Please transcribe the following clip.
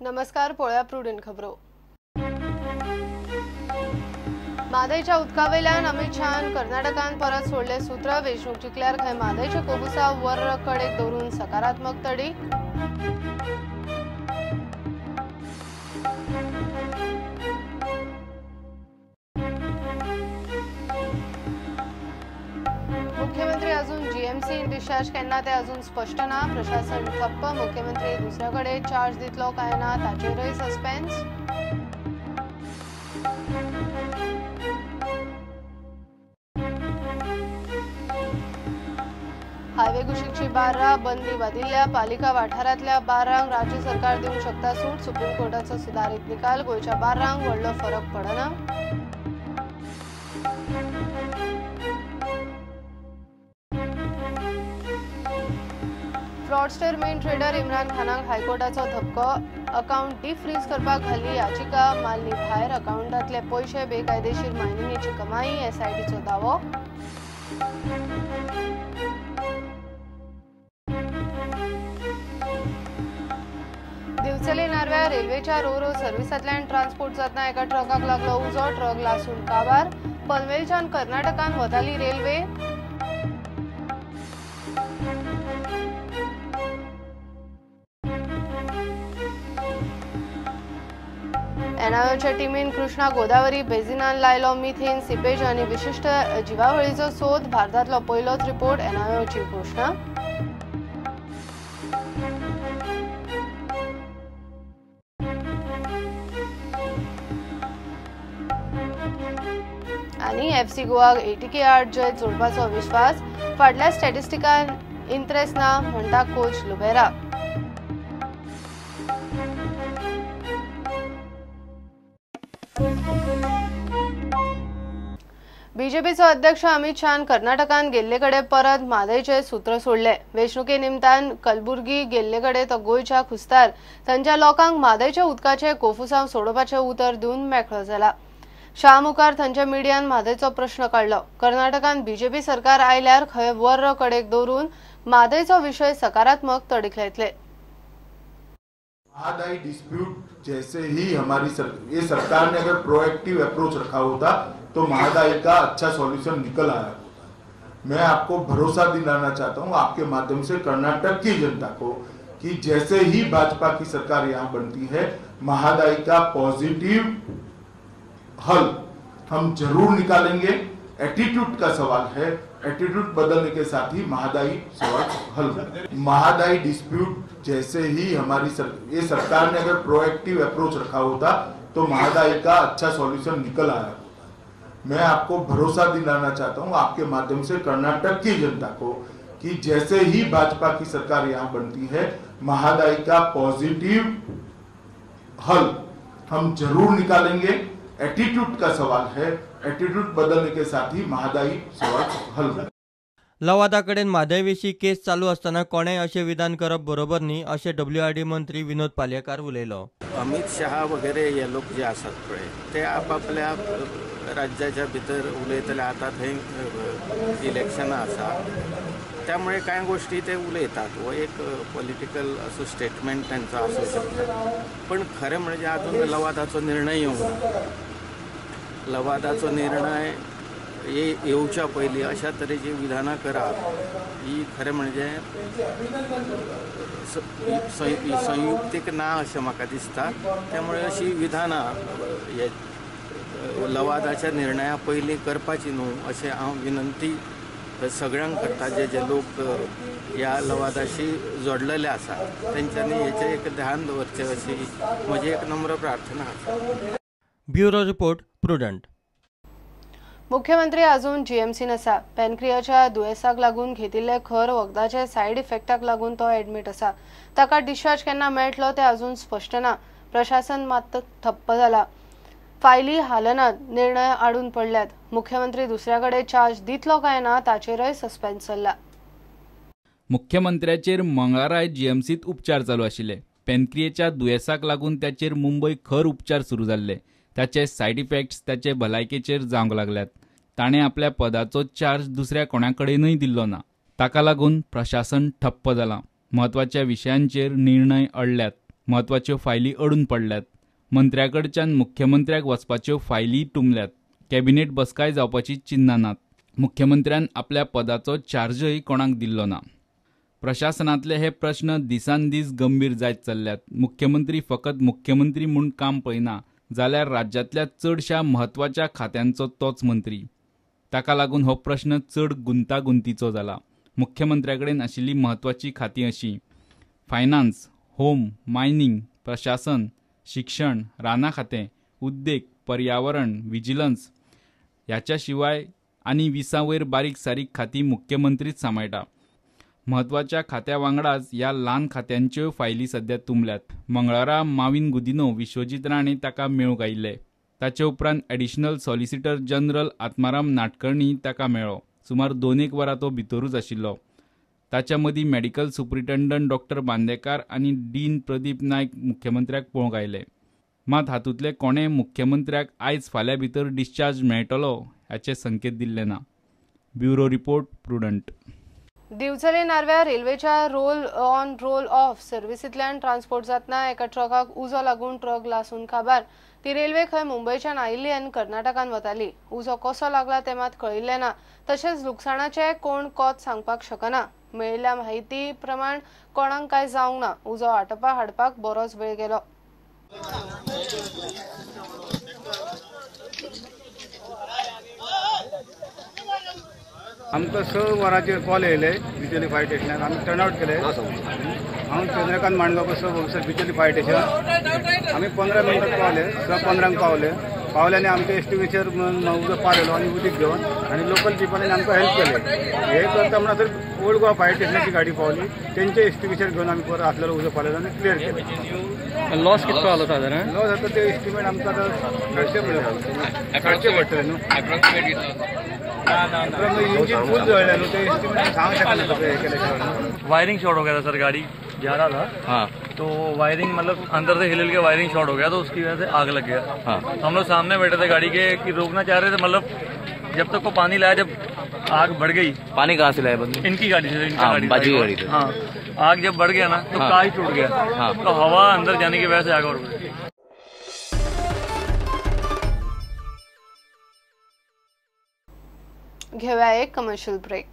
नमस्कार, पोळ्या प्रुडंट खबरो. मादयच्या उदकावेल्यान अमित शहान कर्नाटकान परत सोडले सूत्र. वेचणूक जिखल्यार खंय मादयच्या कोबुसा वर कडेक दवरून सकारात्मक तडी. मुख्यमंत्री अजून जीएमसी डिस्चार्ज केन्ना ते अजून स्पष्ट ना. प्रशासन ठप्प. मुख्यमंत्री दुसऱ्याकडे चार्ज दितलो काय ना ताचेरय सस्पेन्स. हायवे कुशीकची बारा बंदी वादिल्ल्या. पालिका वाठारांतल्या बारांक राज्य सरकार दिवंक शकता सूट. सुप्रीम कोर्टाचो सुधारित निकाल. गोंयच्या बारांक व्हडलो फरक पडना. फ्रॉडस्टर मेन ट्रेडर इम्रान खानाक हायकोर्टाचो धपको. अकाउंट डिफ्रीज करपाक घाल्ली याचिका माल्ली भायर. अकाउंटांतले पैसे बेकायदेशीर मायनिंगेची कमाई. एसआयटीचो दावो. दिवचले नारव्या रेल्वेच्या रो सर्व्हिसांतल्यान ट्रान्सपोर्ट जातना एका ट्रकाक लागलो उजो. ट्रक लासून काबार. पनवेलच्यान कर्नाटकान वताली रेल्वे. एनआयओच्या टीमीन कृष्णा गोदावरी बेसिनान लायलो मिथेन सिपेज आनी विशिष्ट जिवावळीचो सोद. भारतांतलो पयलोच रिपोर्ट. एनआयओची घोषणा. आनी एफसी गोवाक 80 जैत जोडपाचो विश्वास. फाटल्या स्टॅटिस्टिकान इंट्रेस्ट ना म्हणटा कोच लुबेरा. बीजेपीचो अध्यक्ष अमित शहान कर्नाटकान गेल्लेकडे परत मादयचे सूत्र सोडले. वेचणुके निमतान कलबुर्गी गेल्लेकडे तो गोयच्या खुस्तार तांच्या लोकांक मादयच्या उदकाचे कोफुसांव सोडोवपाचे उतर दिवन मेकळो जाला. शाह मुखार तांच्या मिडियान मादयचो प्रश्न काढलो. कर्नाटकान बीजेपी सरकार आयल्यार खंय वर कडेक दवरून मादयचो विषय सकारात्मक तडीक लायतले. महादाई डिस्प्यूट जैसे ही हमारी ये सरकार ने अगर प्रोएक्टिव अप्रोच रखा होता तो महादाई का अच्छा सॉल्यूशन निकल आया. मैं आपको भरोसा दिलाना चाहता हूं आपके माध्यम से कर्नाटक की जनता को कि जैसे ही भाजपा की सरकार यहाँ बनती है महादाई का पॉजिटिव हल हम जरूर निकालेंगे. एटीट्यूड का सवाल है. एटीट्यूड बदलने के साथ ही महादाई सवाल हल. महादाई डिस्प्यूट जैसे ही हमारी ये सरकार ने अगर प्रोएक्टिव अप्रोच रखा होता तो महादाई का अच्छा सॉल्यूशन निकल आया. मैं आपको भरोसा दिलाना चाहता हूं आपके माध्यम से कर्नाटक की जनता को कि जैसे ही भाजपा की सरकार यहाँ बनती है महादाई का पॉजिटिव हल हम जरूर निकालेंगे. एटीट्यूड का सवाल है. एटीट्यूड बदलने के साथ ही महादाई सवाल हल. लवादाकडेन म्हादयविशीं केस चालू असताना कोणेय अशें विधान करप बरोबर न्ही अशें WRD मंत्री विनोद पालयेकार उलयलो. अमित शहा वगैरे हे लोक जे आसात पळय ते आपापल्या राज्याच्या भितर उलयतले. आता थंय इलेक्शनां आसा त्यामुळे कांय गोष्टी ते उलयतात व एक पॉलिटिकल असो स्टेटमेंट त्यांचा असू शकता. पण खरें म्हणजे अजून लवादाचो निर्णय येवंक ना. लवादाचो निर्णय येवच्या पयलीं अशा तरेची विधानां करप ही खरें म्हणजे संयुक्तीक ना अशें म्हाका दिसता. त्यामुळे अशी विधानां हे लवादाच्या निर्णया पयलीं करपाची न्हू अशें हांव विनंती सगळ्यांक करता जे लोक ह्या लवादाशी जोडलेले आसात तेंच्यांनी हेचेर एक ध्यान दवरचें अशी म्हजी एक नम्र प्रार्थना आसा. Bureau report prudent. मुख्यमंत्री अजून जीएमसीन आसा. पॅनक्रियाच्या दुयेंसाक लागून घेतिल्ले खर वखदाचे सायड इफेक्टाक लागून तो एडमीट आसा. ताका डिस्चार्ज केन्ना मेळटलो ते अजून स्पष्ट ना. प्रशासन मात ठप्प जाला. फायली हालनात. निर्णय आडून पडल्यात. मुख्यमंत्री दुसऱ्याकडे चार्ज दितलो काय ना ताचेरय सस्पेन्स चल्ला. मुख्यमंत्र्याचेर मंगळाराय जीएमसीत उपचार चालू आशिल्ले. पॅनक्रियेच्या दुयेंसाक लागून त्याचेर मुंबय खर उपचार सुरू जाल्ले. त्याचे सायड इफेक्ट्स त्याचे भलायकेचेर जावंक लागल्यात. ताणें आपल्या पदाचो चार्ज दुसऱ्या कोणाकडेनय दिल्लो ना. ताका लागून प्रशासन ठप्प जालां. म्हत्वाच्या विशयांचेर निर्णय अडल्यात. म्हत्वाच्यो फायली अडून पडल्यात. मंत्र्याकडच्यान मुख्यमंत्र्याक वचपाच्यो फायली टुंबल्यात. कॅबिनेट बसकाय जावपाची चिन्नां नात. मुख्यमंत्र्यान आपल्या पदाचो चार्जय कोणाक दिल्लो ना. प्रशासनातले हे प्रश्न दिसान दीस गंभीर जायत चल्ल्यात. मुख्यमंत्री फकत मुख्यमंत्री म्हूण काम पळयना जाल्यार राज्यांतल्या चडशा म्हत्वाच्या खात्यांचो तोच मंत्री. ताका लागून हो प्रश्न चड गुंतागुंतीचो जाला. मुख्यमंत्र्याकडेन आशिल्ली म्हत्वाची खातीं अशीं फायनान्स, होम, मायनिंग, प्रशासन, शिक्षण, रानां खातें, उद्देग, पर्यावरण, विजिलन्स ह्याच्या शिवाय आनी 20 वयर बारीक सारीक खातीं मुख्यमंत्रीच सांबाळटा. म्हत्वाच्या खात्या वांगडाच ह्या ल्हान खात्यांच्योय फायली सध्या तुंबल्यात. मंगळारा माविन गुदिनो, विश्वजीत राणे ताका मेळूंक आयिल्ले. ताचे उपरांत additional solicitor general Atmaram Nadkarni ताका मेळ्ळो. सुमार 2 वरां तो भितरूच आशिल्लो. ताच्या मदीं मेडिकल सुप्रिटेंडंट डॉक्टर बांदेकार आनी डीन प्रदीप नायक मुख्यमंत्र्याक पळोवंक आयले. मात हातूंतले कोणें मुख्यमंत्र्याक आयज फाल्यां भितर डिस्चार्ज मेळटलो हाचे संकेत दिल्ले ना. Bureau report, Prudent. दिवचले नार्व्या रेल्वेच्या रोल ऑन रोल ऑफ सर्व्हिसींतल्यान ट्रान्सपोर्ट जातना एका ट्रकाक उजो लागून ट्रक लासून काबार. ती रेल्वे खंय मुंबयच्यान आयिल्ली आनी कर्नाटकान वताली. उजो कसो लागला तें मात कळिल्लें ना. तशेंच लुकसाणाचें कोण कोत सांगपाक शकना. मेळिल्ल्या म्हायती प्रमाण कोणाक कांय जावंक ना. उजो हाडपाक बरोच वेळ गेलो. आमकां 6 वरांचेर कॉल येयले बिचोली फायर स्टेशनार. आमी टर्नआउट केले. हांव Chandrakant Mandgaonkar sub officer Bicholim fire station. आमी 15 मिनटां पावले. 6:15 पावले आनी आमचे एस्टिमेचर उजो पावलेलो आनी उदीक घेवन आनी लोकल पिपलांनी आमकां हेल्प केले. हे करता म्हणसर ओल्ड गोवा फायर स्टेशनाची गाडी पावली. तेंचे एस्टिमेचर घेवन आमी परत आसलेलो उजो पावलेलो आनी क्लियर केलो. लॉस कितको जालो सादारण? लॉस जाता ते एस्टिमेट आमकां काडचे पडटले न्हू. इंजिन फुल जळले न्हू. ते एस्टिमेट सांग शकना हे केले. वायरिंग शॉर्ट हो गया था सर, गाड़ी जा रहा था। हाँ। तो वायरिंग मतलब अंदर से हिल के वायरिंग शॉर्ट हो गया तो उसकी वजह से आग लग गया। हाँ। हम लोग सामने बैठे थे गाड़ी के कि रोकना चाह रहे थे, मतलब जब तक को पानी लाया, जब आग बढ़ गई। पानी कहाँ से लाया बंदे? इनकी गाड़ी से, बाजू गाड़ी से। हाँ, आग जब बढ़ गया ना तो काई टूट गया। हाँ। तो हवा अंदर जाने की वजह से आग बढ़ गई। घेऊया एक कमर्शियल ब्रेक.